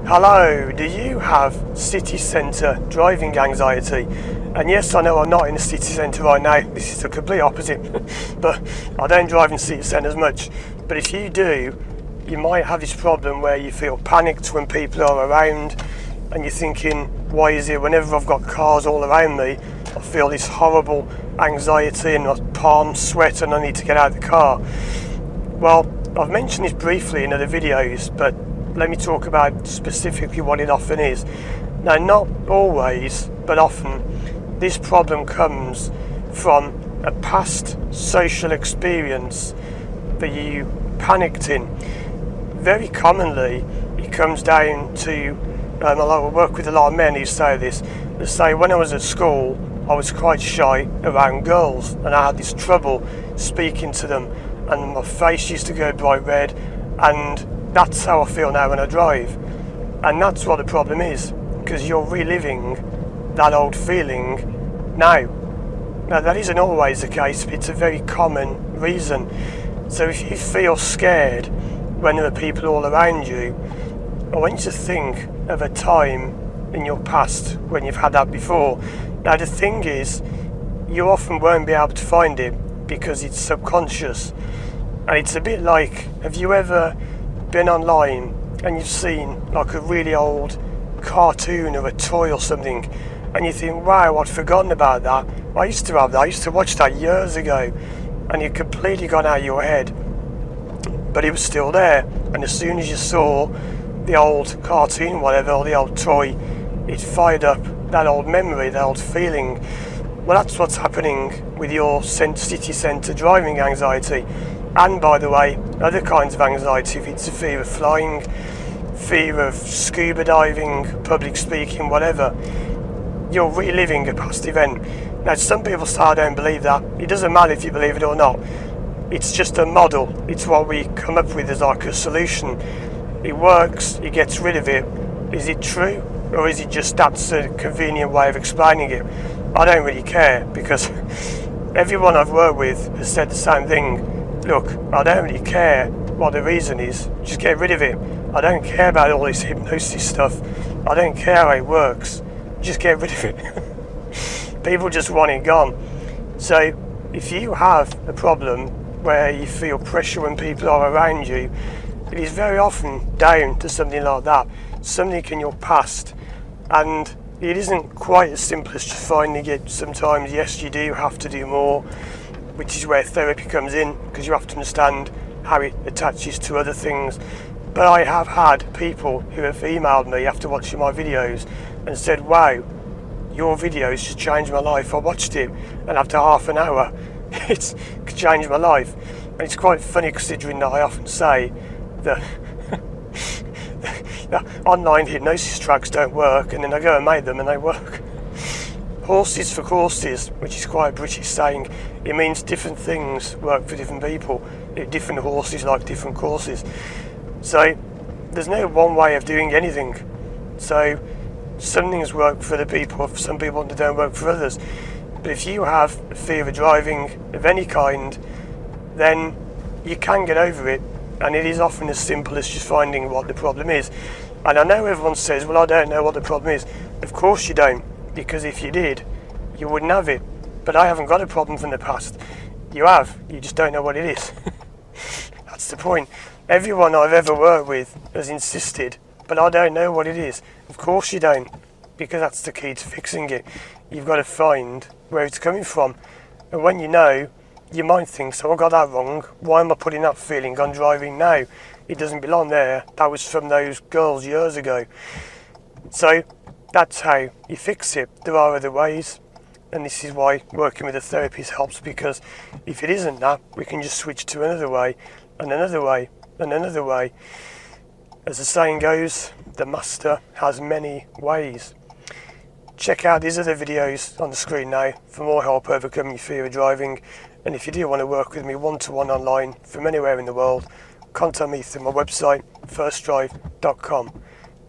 Hello, do you have city centre driving anxiety? And yes, I know I'm not in the city centre right now, this is the complete opposite, but I don't drive in city centres much. But if you do, you might have this problem where you feel panicked when people are around and you're thinking, why is it whenever I've got cars all around me, I feel this horrible anxiety and my palms sweat and I need to get out of the car. Well, I've mentioned this briefly in other videos, but let me talk about specifically what it often is. Now, not always, but often, this problem comes from a past social experience that you panicked in. Very commonly, it comes down to, I work with a lot of men who say this. They say, when I was at school, I was quite shy around girls, and I had this trouble speaking to them, and my face used to go bright red, and that's how I feel now when I drive. And that's what the problem is, because you're reliving that old feeling now. Now, that isn't always the case, but it's a very common reason. So if you feel scared when there are people all around you, I want you to think of a time in your past when you've had that before. Now, the thing is, you often won't be able to find it because it's subconscious. And it's a bit like, have you ever been online and you've seen like a really old cartoon or a toy or something, and you think, wow, I'd forgotten about that. I used to have that. I used to watch that years ago, and it completely gone out of your head, but it was still there. And as soon as you saw the old cartoon, whatever, or the old toy, it fired up that old memory, that old feeling. Well, that's what's happening with your city centre driving anxiety. And by the way, other kinds of anxiety, if it's a fear of flying, fear of scuba diving, public speaking, whatever, you're reliving a past event. Now, some people say, I don't believe that. It doesn't matter if you believe it or not. It's just a model. It's what we come up with as like a solution. It works, it gets rid of it. Is it true? Or is it just that's a convenient way of explaining it? I don't really care, because everyone I've worked with has said the same thing. Look, I don't really care what the reason is, just get rid of it. I don't care about all this hypnosis stuff. I don't care how it works, just get rid of it. People just want it gone. So if you have a problem where you feel pressure when people are around you, it is very often down to something like that, something in your past. And it isn't quite as simple as just finding it. Sometimes, yes, you do have to do more, which is where therapy comes in, because you have to understand how it attaches to other things. But I have had people who have emailed me after watching my videos and said, wow, your videos just changed my life. I watched it, and after half an hour, it's changed my life. And it's quite funny, considering that I often say that online hypnosis tracks don't work, and then I go and make them and they work. Horses for courses, which is quite a British saying. It means different things work for different people. Different horses like different courses. So there's no one way of doing anything. So some things work for the people, some people don't work for others. But if you have a fear of driving of any kind, then you can get over it. And it is often as simple as just finding what the problem is. And I know everyone says, well, I don't know what the problem is. Of course you don't, because if you did, you wouldn't have it. But I haven't got a problem from the past. You have, you just don't know what it is. That's the point. Everyone I've ever worked with has insisted, but I don't know what it is. Of course you don't, because that's the key to fixing it. You've got to find where it's coming from. And when you know, you might think, so I got that wrong, why am I putting that feeling on driving now? It doesn't belong there, that was from those girls years ago. So that's how you fix it. There are other ways, and this is why working with a therapist helps, because if it isn't that, we can just switch to another way, and another way, and another way. As the saying goes, the master has many ways. Check out these other videos on the screen now for more help overcoming your fear of driving. And if you do want to work with me one-to-one online from anywhere in the world, contact me through my website, firstdrive.com.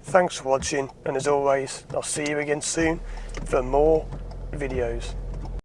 Thanks for watching, and as always, I'll see you again soon for more videos.